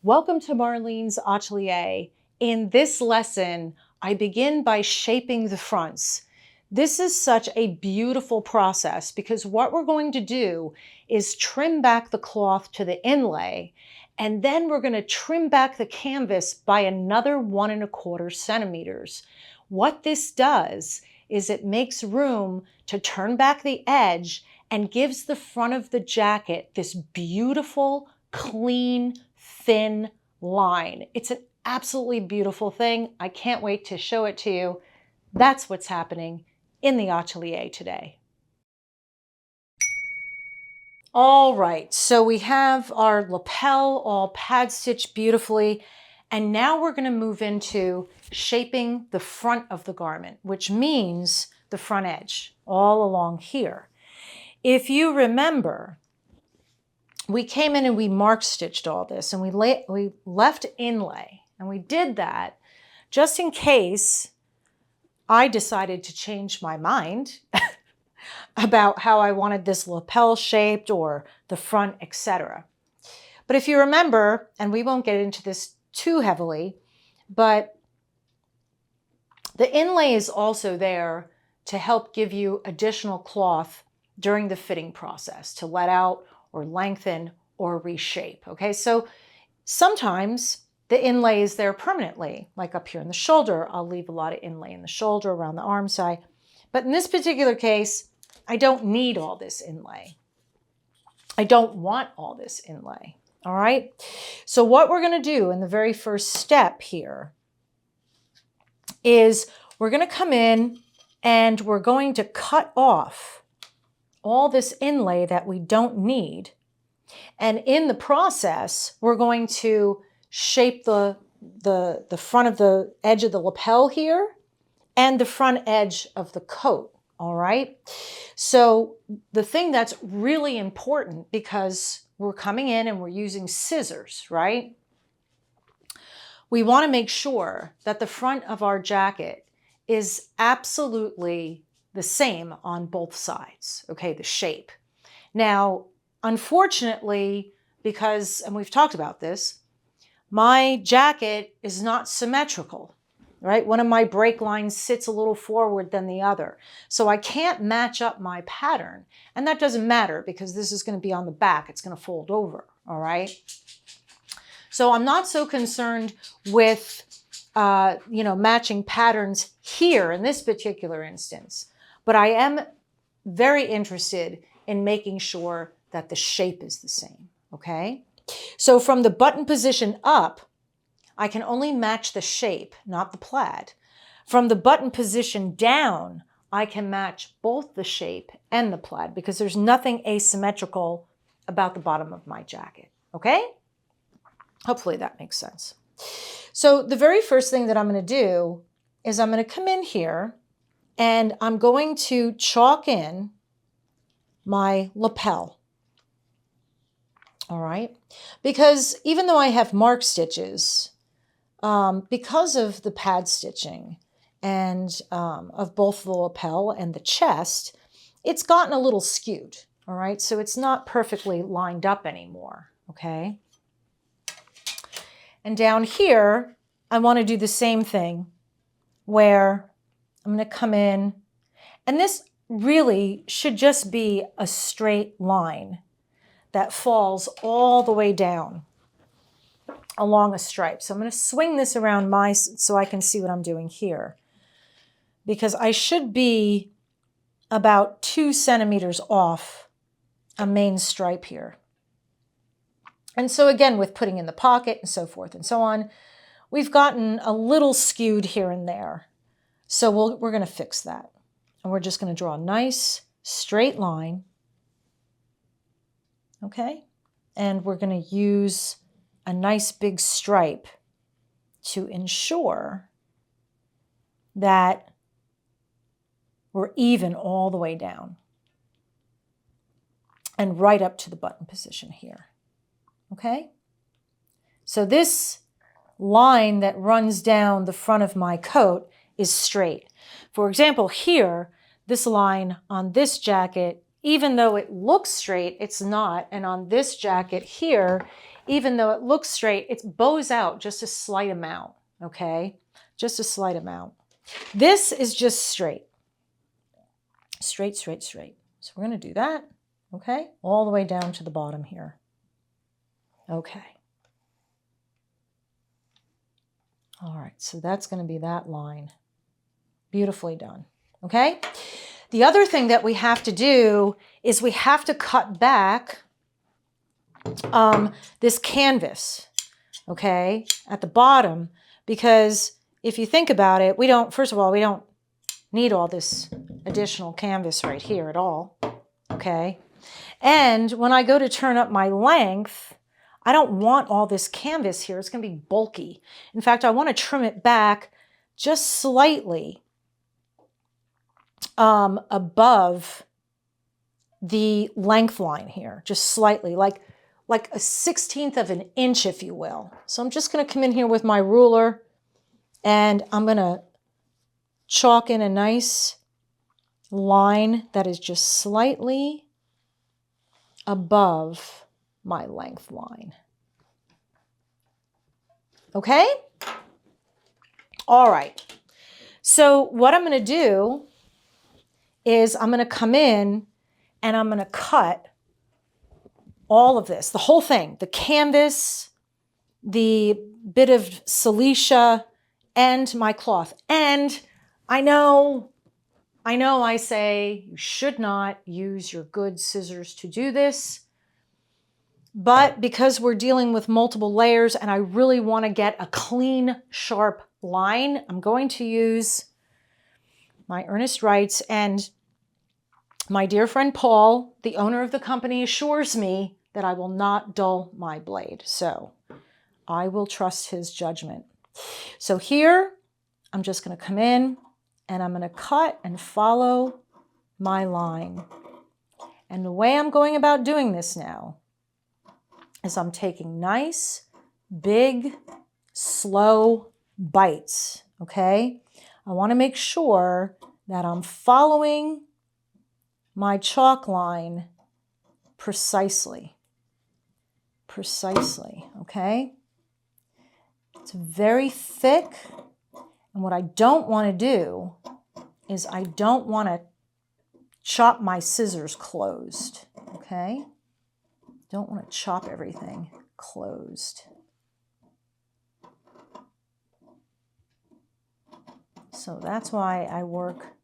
Welcome to Marlene's Atelier. In this lesson, I begin by shaping the fronts. This is such a beautiful process because what we're going to do is trim back the cloth to the inlay, and then we're going to trim back the canvas by another 1¼ centimeters. What this does is it makes room to turn back the edge and gives the front of the jacket this beautiful, clean, thin line. It's an absolutely beautiful thing. I can't wait to show it to you. That's what's happening in the atelier today. All right, so we have our lapel all pad stitched beautifully, and now we're going to move into shaping the front of the garment, which means the front edge all along here. If you remember, we came in and we mark stitched all this, and we left inlay, and we did that just in case I decided to change my mind about how I wanted this lapel shaped or the front, etc. But if you remember, and we won't get into this too heavily, but the inlay is also there to help give you additional cloth during the fitting process to let out or lengthen or reshape. Okay, so sometimes the inlay is there permanently, like up here in the shoulder. I'll leave a lot of inlay in the shoulder, around the arm side. But in this particular case, I don't need all this inlay. I don't want all this inlay. All right, so what we're going to do in the very first step here is we're going to come in and we're going to cut off all this inlay that we don't need. And in the process, we're going to shape the front of the edge of the lapel here and the front edge of the coat, all right? So the thing that's really important, because we're coming in and we're using scissors, right? We want to make sure that the front of our jacket is absolutely the same on both sides, okay, the shape. Now, unfortunately, because, and we've talked about this, my jacket is not symmetrical, right? One of my break lines sits a little forward than the other. So I can't match up my pattern. And that doesn't matter because this is going to be on the back. It's going to fold over, all right? So I'm not so concerned with, matching patterns here in this particular instance. But I am very interested in making sure that the shape is the same, okay? So from the button position up, I can only match the shape, not the plaid. From the button position down, I can match both the shape and the plaid because there's nothing asymmetrical about the bottom of my jacket, okay? Hopefully that makes sense. So the very first thing that I'm going to do is I'm going to come in here and I'm going to chalk in my lapel, all right? Because even though I have mark stitches, because of the pad stitching and of both the lapel and the chest, it's gotten a little skewed, all right? So it's not perfectly lined up anymore, okay? And down here, I want to do the same thing where I'm going to come in, and this really should just be a straight line that falls all the way down along a stripe. So I'm going to swing this around so I can see what I'm doing here, because I should be about 2 centimeters off a main stripe here. And so again, with putting in the pocket and so forth and so on, we've gotten a little skewed here and there. So we're going to fix that. And we're just going to draw a nice straight line. Okay? And we're going to use a nice big stripe to ensure that we're even all the way down and right up to the button position here. Okay? So this line that runs down the front of my coat is straight. For example, here, this line on this jacket, even though it looks straight, it's not. And on this jacket here, even though it looks straight, it bows out just a slight amount, okay? Just a slight amount. This is just straight. Straight, straight, straight. So we're going to do that, okay? All the way down to the bottom here. Okay. All right, so that's going to be that line. Beautifully done, okay? The other thing that we have to do is we have to cut back this canvas, okay, at the bottom, because if you think about it, first of all, we don't need all this additional canvas right here at all, okay? And when I go to turn up my length, I don't want all this canvas here. It's going to be bulky. In fact, I want to trim it back just slightly above the length line here, just slightly, like a 1/16 of an inch, if you will. So I'm just going to come in here with my ruler and I'm going to chalk in a nice line that is just slightly above my length line. Okay? All right. So what I'm going to do is I'm going to come in and I'm going to cut all of this, the whole thing, the canvas, the bit of silicea, and my cloth. And I know I say you should not use your good scissors to do this, but because we're dealing with multiple layers and I really want to get a clean, sharp line, I'm going to use my Ernest Wrights, and my dear friend Paul, the owner of the company, assures me that I will not dull my blade. So I will trust his judgment. So here, I'm just going to come in and I'm going to cut and follow my line. And the way I'm going about doing this now is I'm taking nice, big, slow bites, okay? I want to make sure that I'm following my chalk line precisely, okay? It's very thick, and what I don't want to do is I don't want to chop my scissors closed, okay? Don't want to chop everything closed. So that's why I work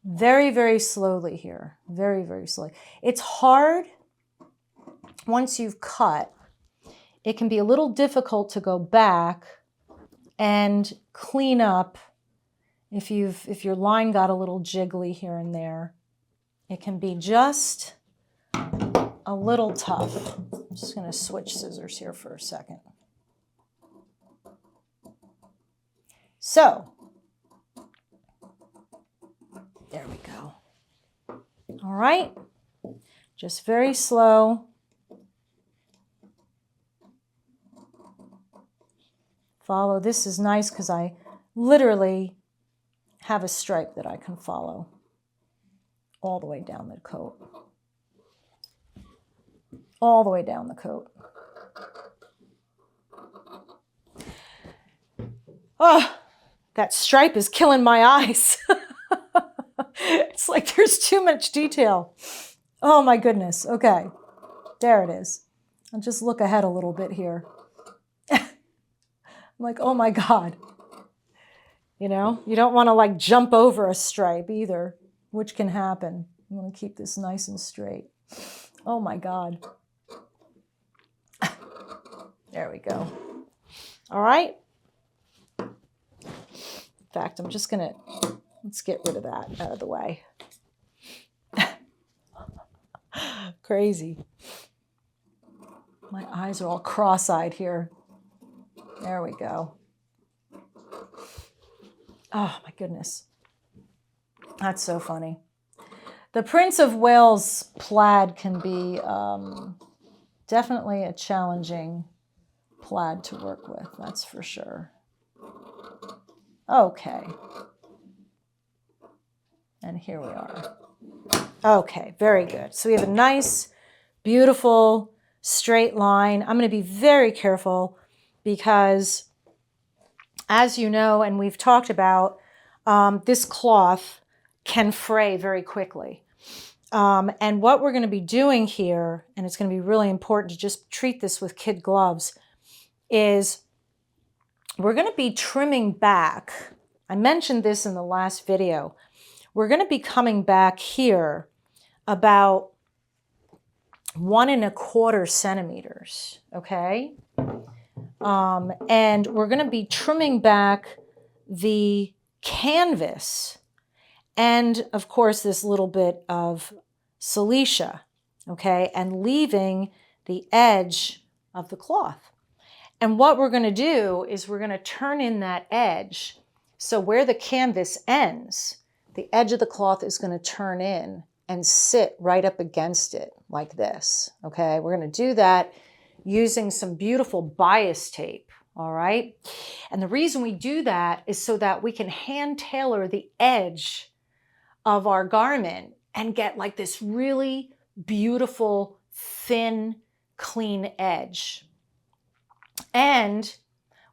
very, very slowly here. Very, very slowly. It's hard once you've cut. It can be a little difficult to go back and clean up if your line got a little jiggly here and there. It can be just a little tough. I'm just going to switch scissors here for a second. So, there we go. All right, just very slow. Follow. This is nice because I literally have a stripe that I can follow all the way down the coat. All the way down the coat. Oh, that stripe is killing my eyes. It's like there's too much detail. Oh my goodness. Okay, there it is. I'll just look ahead a little bit here. I'm like, oh my God. You know, you don't want to like jump over a stripe either, which can happen. You want to keep this nice and straight. Oh my God. There we go. All right. In fact, I'm just going to, let's get rid of that out of the way. Crazy. My eyes are all cross-eyed here. There we go. Oh my goodness. That's so funny. The Prince of Wales plaid can be definitely a challenging plaid to work with, that's for sure. Okay. And here we are. Okay, very good. So we have a nice, beautiful, straight line. I'm going to be very careful because, as you know, and we've talked about, this cloth can fray very quickly. And what we're going to be doing here, and it's going to be really important to just treat this with kid gloves, is we're going to be trimming back. I mentioned this in the last video. We're going to be coming back here about 1¼ centimeters, okay? And we're going to be trimming back the canvas and, of course, this little bit of silicea, okay, and leaving the edge of the cloth. And what we're going to do is we're going to turn in that edge. So where the canvas ends, the edge of the cloth is going to turn in and sit right up against it like this, okay? We're going to do that using some beautiful bias tape, all right? And the reason we do that is so that we can hand tailor the edge of our garment and get like this really beautiful, thin, clean edge. And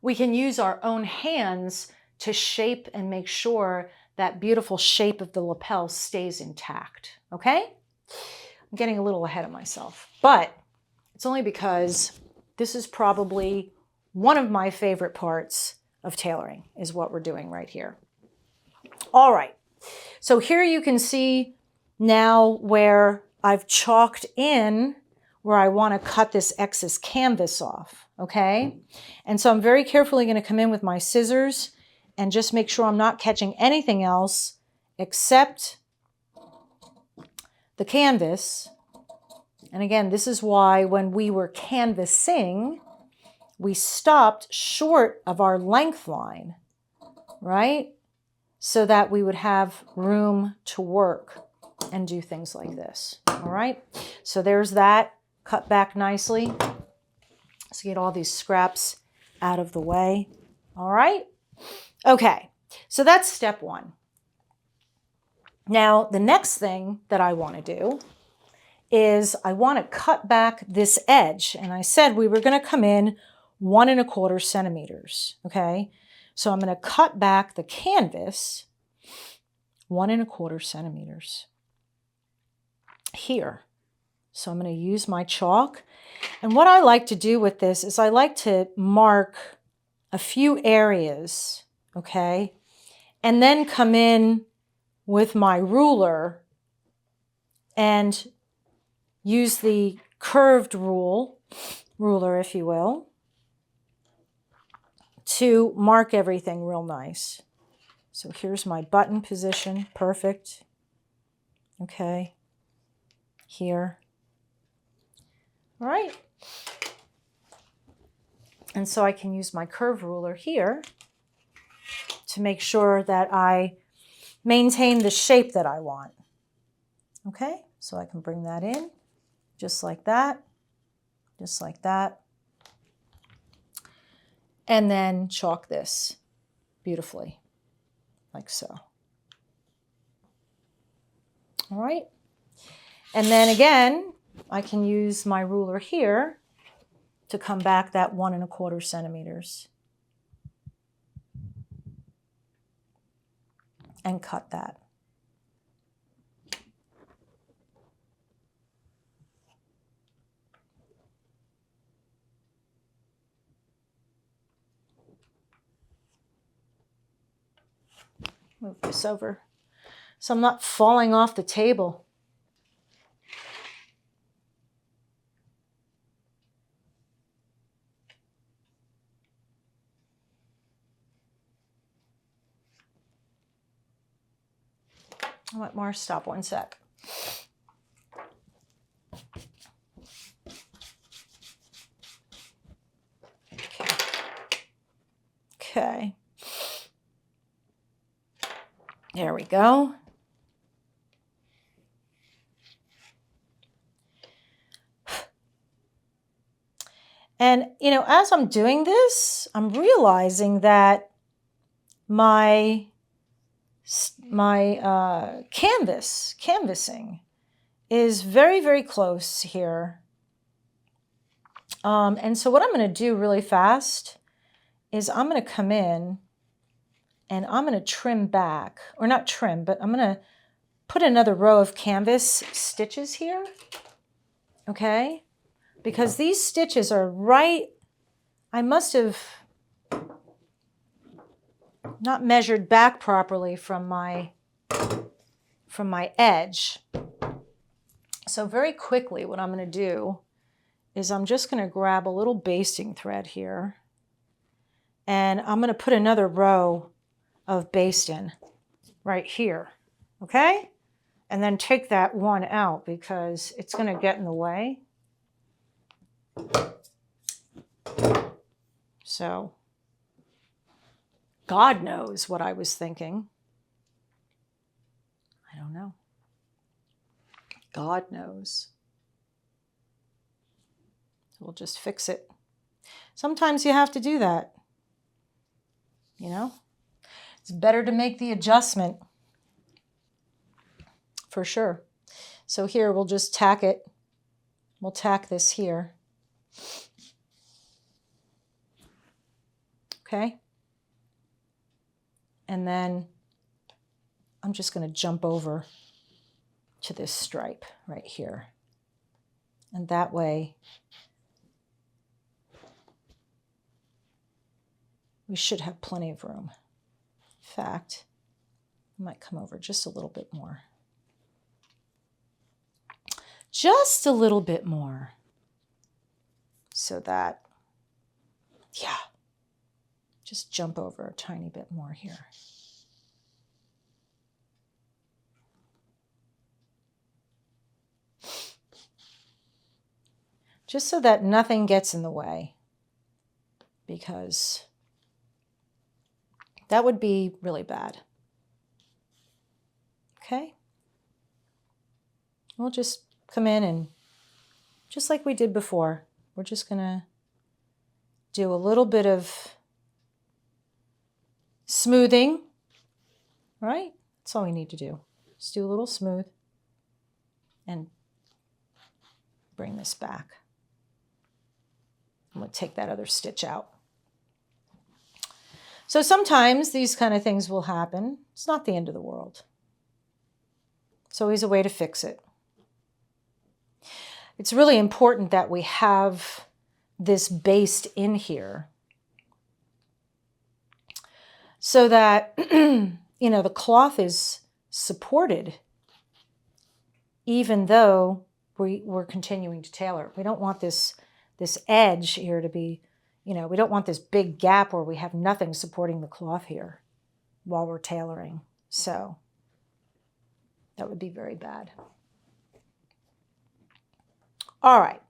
we can use our own hands to shape and make sure that beautiful shape of the lapel stays intact, okay? I'm getting a little ahead of myself, but it's only because this is probably one of my favorite parts of tailoring is what we're doing right here. All right, so here you can see now where I've chalked in where I want to cut this excess canvas off, okay? And so I'm very carefully going to come in with my scissors and just make sure I'm not catching anything else except the canvas. And again, this is why when we were canvassing, we stopped short of our length line, right? So that we would have room to work and do things like this, all right? So there's that, cut back nicely. So get all these scraps out of the way, all right? Okay, so that's step one. Now, the next thing that I want to do is I want to cut back this edge. And I said we were going to come in 1¼ centimeters, okay? So I'm going to cut back the canvas 1¼ centimeters here. So I'm going to use my chalk. And what I like to do with this is I like to mark a few areas, okay? And then come in with my ruler and use the curved ruler, if you will, to mark everything real nice. So here's my button position, perfect. Okay, here. All right. And so I can use my curve ruler here to make sure that I maintain the shape that I want. Okay, so I can bring that in just like that, just like that. And then chalk this beautifully, like so. All right. And then again, I can use my ruler here to come back that 1¼ centimeters and cut that. Move this over so I'm not falling off the table. I want more. Stop 1 sec. Okay. There we go. And, you know, as I'm doing this, I'm realizing that my canvassing is very, very close here And so what I'm going to do really fast is I'm going to come in and I'm going to trim back, or not trim, but I'm going to put another row of canvas stitches here, okay? Because these stitches are right, I must have not measured back properly from my edge. So very quickly what I'm going to do is I'm just going to grab a little basting thread here and I'm going to put another row of basting right here, okay? And then take that one out because it's going to get in the way. So God knows what I was thinking. I don't know. God knows. We'll just fix it. Sometimes you have to do that. You know, it's better to make the adjustment for sure. So here we'll just tack it. We'll tack this here. Okay. And then I'm just going to jump over to this stripe right here. And that way we should have plenty of room. In fact, I might come over just a little bit more. Just a little bit more. So that, yeah, just jump over a tiny bit more here. Just so that nothing gets in the way, because that would be really bad. Okay? We'll just come in and, just like we did before, we're just going to do a little bit of smoothing, right? That's all we need to do. Just do a little smooth and bring this back. I'm going to take that other stitch out. So sometimes these kind of things will happen. It's not the end of the world. It's always a way to fix it. It's really important that we have this based in here so that, you know, the cloth is supported even though we're continuing to tailor. We don't want this edge here to be, you know, we don't want this big gap where we have nothing supporting the cloth here while we're tailoring. So that would be very bad. All right.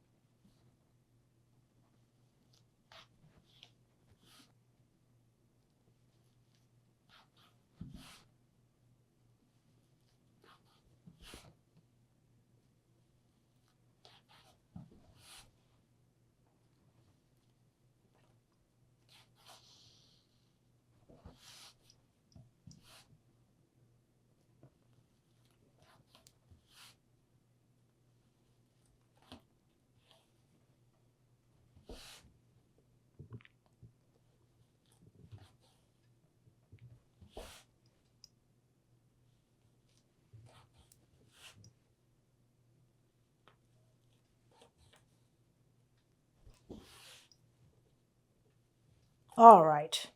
All right.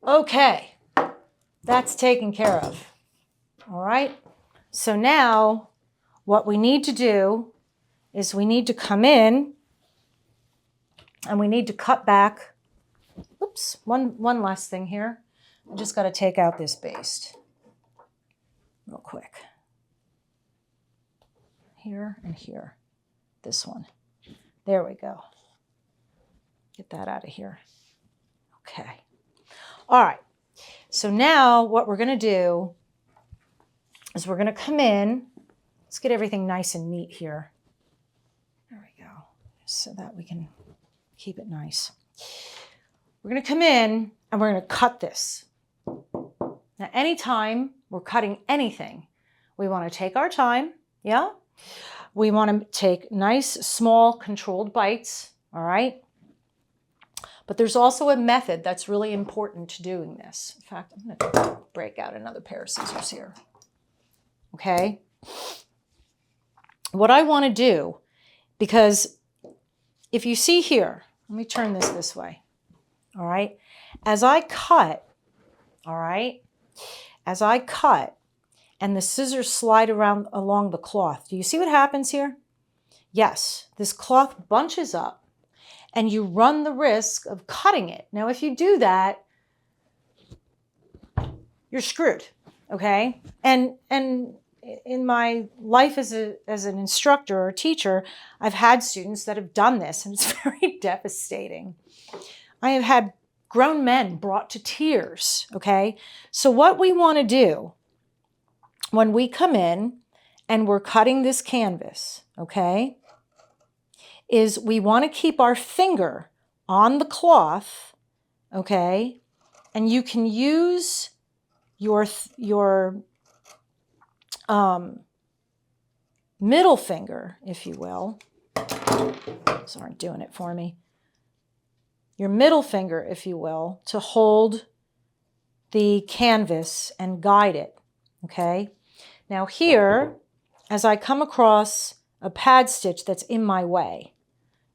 Okay, that's taken care of. All right. So now what we need to do is we need to come in and we need to cut back. Oops, one last thing here. I just got to take out this baste real quick. Here and here. This one. There we go. Get that out of here. Okay. All right. So now what we're going to do is we're going to come in. Let's get everything nice and neat here. There we go. So that we can keep it nice. We're going to come in and we're going to cut this. Now, anytime we're cutting anything, we want to take our time, yeah? We want to take nice, small, controlled bites, all right? But there's also a method that's really important to doing this. In fact, I'm going to break out another pair of scissors here, okay? What I want to do, because if you see here, let me turn this way, all right? As I cut, all right, as I cut and the scissors slide around along the cloth, do you see what happens here? Yes, this cloth bunches up and you run the risk of cutting it. Now, if you do that, you're screwed, okay? And in my life as an instructor or teacher, I've had students that have done this, and it's very devastating. I have had grown men brought to tears, okay? So what we want to do when we come in and we're cutting this canvas, okay, is we want to keep our finger on the cloth, okay? And you can use your middle finger, if you will. These aren't doing it for me. Your middle finger, if you will, to hold the canvas and guide it, okay? Now here, as I come across a pad stitch that's in my way,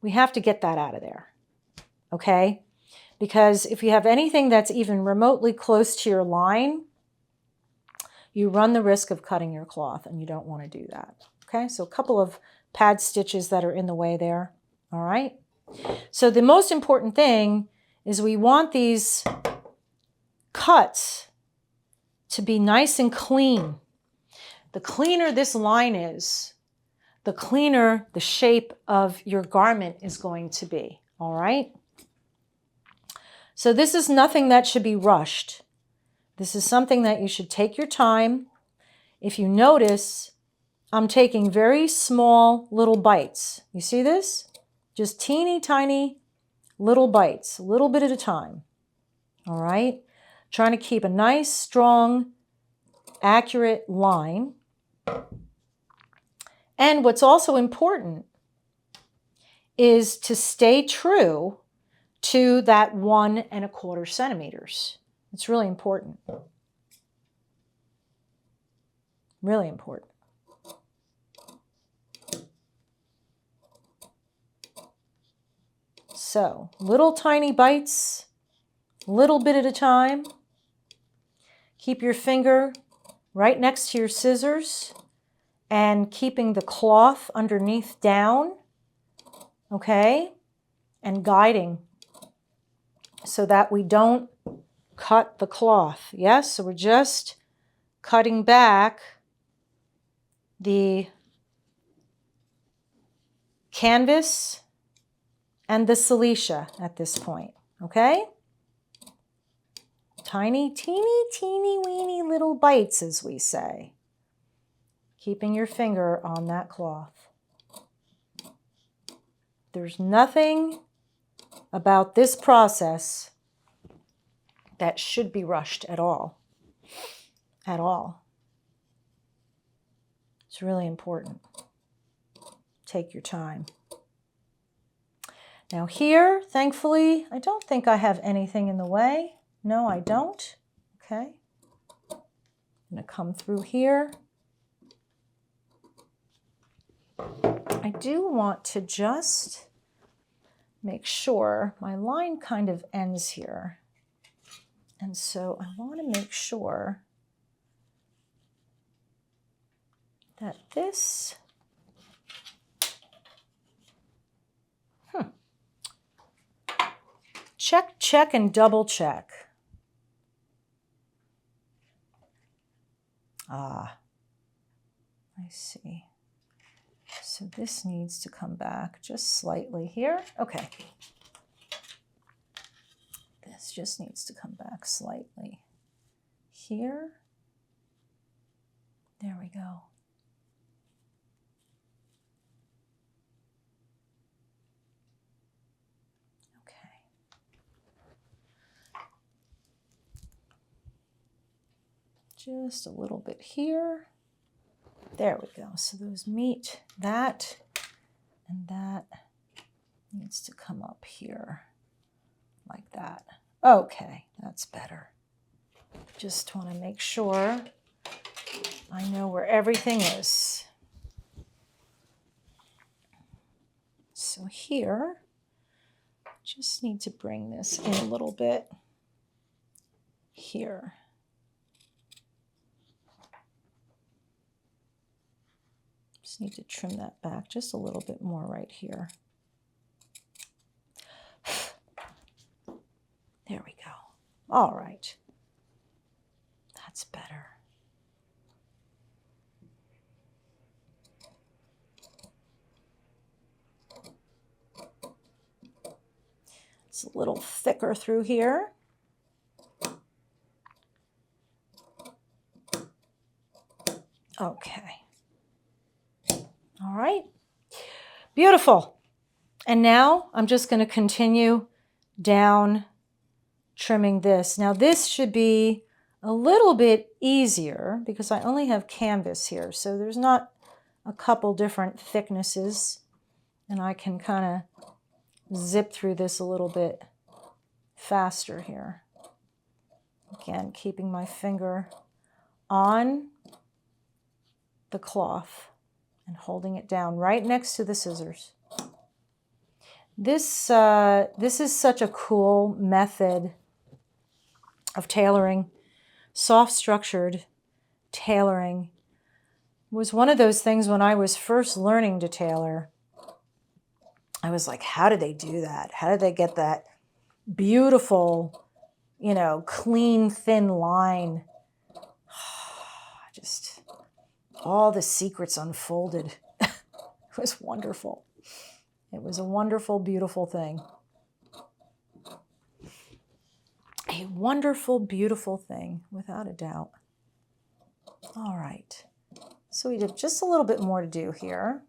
we have to get that out of there, okay? Because if you have anything that's even remotely close to your line, you run the risk of cutting your cloth, and you don't want to do that, okay? So a couple of pad stitches that are in the way there, all right? So the most important thing is we want these cuts to be nice and clean. The cleaner this line is, the cleaner the shape of your garment is going to be, all right? So this is nothing that should be rushed. This is something that you should take your time. If you notice, I'm taking very small little bites. You see this? Just teeny tiny little bites, a little bit at a time, all right? Trying to keep a nice, strong, accurate line. And what's also important is to stay true to that 1 1/4 centimeters. It's really important. Really important. So, little tiny bites, little bit at a time. Keep your finger right next to your scissors and keeping the cloth underneath down, okay? And guiding so that we don't cut the cloth. Yes, so we're just cutting back the canvas and the silicea at this point, okay? Tiny, teeny weeny little bites, as we say. Keeping your finger on that cloth. There's nothing about this process that should be rushed at all. At all. It's really important. Take your time. Now here, thankfully, I don't think I have anything in the way. No, I don't. Okay. I'm going to come through here. I do want to just make sure my line kind of ends here. And so I want to make sure that this, check, and double check. Ah, I see. So this needs to come back just slightly here. Okay. This just needs to come back slightly here. There we go. just a little bit here. There we go. So those meet that, and that needs to come up here like that. Okay, that's better. Just want to make sure I know where everything is. So here, just need to bring this in a little bit here. Just need to trim that back just a little bit more right here. There we go. All right. That's better. It's a little thicker through here. Okay. All right. Beautiful. And now I'm just going to continue down trimming this. Now this should be a little bit easier because I only have canvas here. So there's not a couple different thicknesses, and I can kind of zip through this a little bit faster here. Again, keeping my finger on the cloth and holding it down right next to the scissors. This is such a cool method of tailoring. Soft structured tailoring was one of those things when I was first learning to tailor. I was like, how did they do that? How did they get that beautiful, you know, clean, thin line? Just all the secrets unfolded. It was wonderful. It was a wonderful, beautiful thing. A wonderful, beautiful thing, without a doubt. All right. So we have just a little bit more to do here.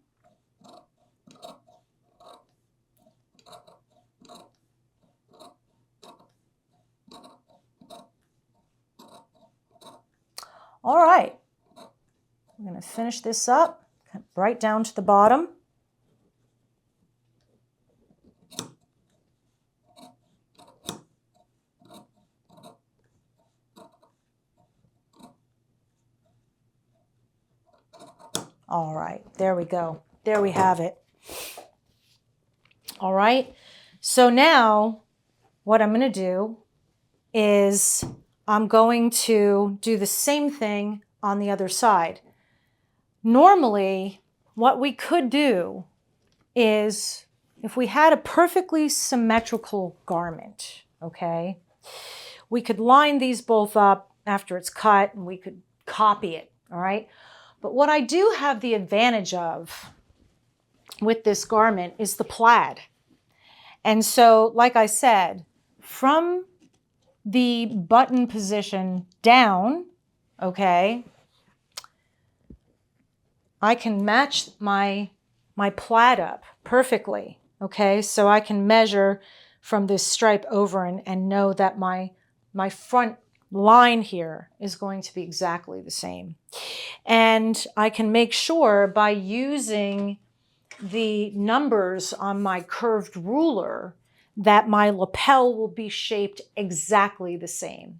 All right. I'm going to finish this up right down to the bottom. All right, there we go. There we have it. All right, so now what I'm going to do is I'm going to do the same thing on the other side. Normally, what we could do is if we had a perfectly symmetrical garment, okay, we could line these both up after it's cut and we could copy it, all right? But what I do have the advantage of with this garment is the plaid. And so, like I said, from the button position down, okay, I can match my plaid up perfectly, okay? So I can measure from this stripe over and know that my front line here is going to be exactly the same. And I can make sure by using the numbers on my curved ruler that my lapel will be shaped exactly the same.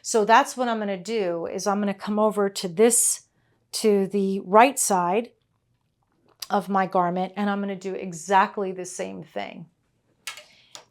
So that's what I'm going to do is I'm going to come over to the right side of my garment, and I'm going to do exactly the same thing.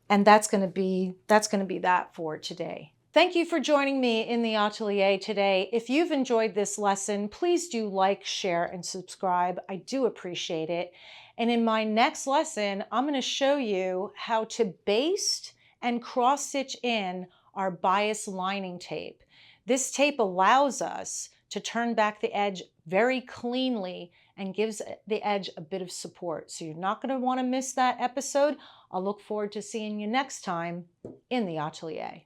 And that's going to be that for today. Thank you for joining me in the atelier today. If you've enjoyed this lesson, please do like, share, and subscribe. I do appreciate it. And in my next lesson, I'm going to show you how to baste and cross stitch in our bias lining tape. This tape allows us to turn back the edge very cleanly and gives the edge a bit of support. So you're not going to want to miss that episode. I'll look forward to seeing you next time in the atelier.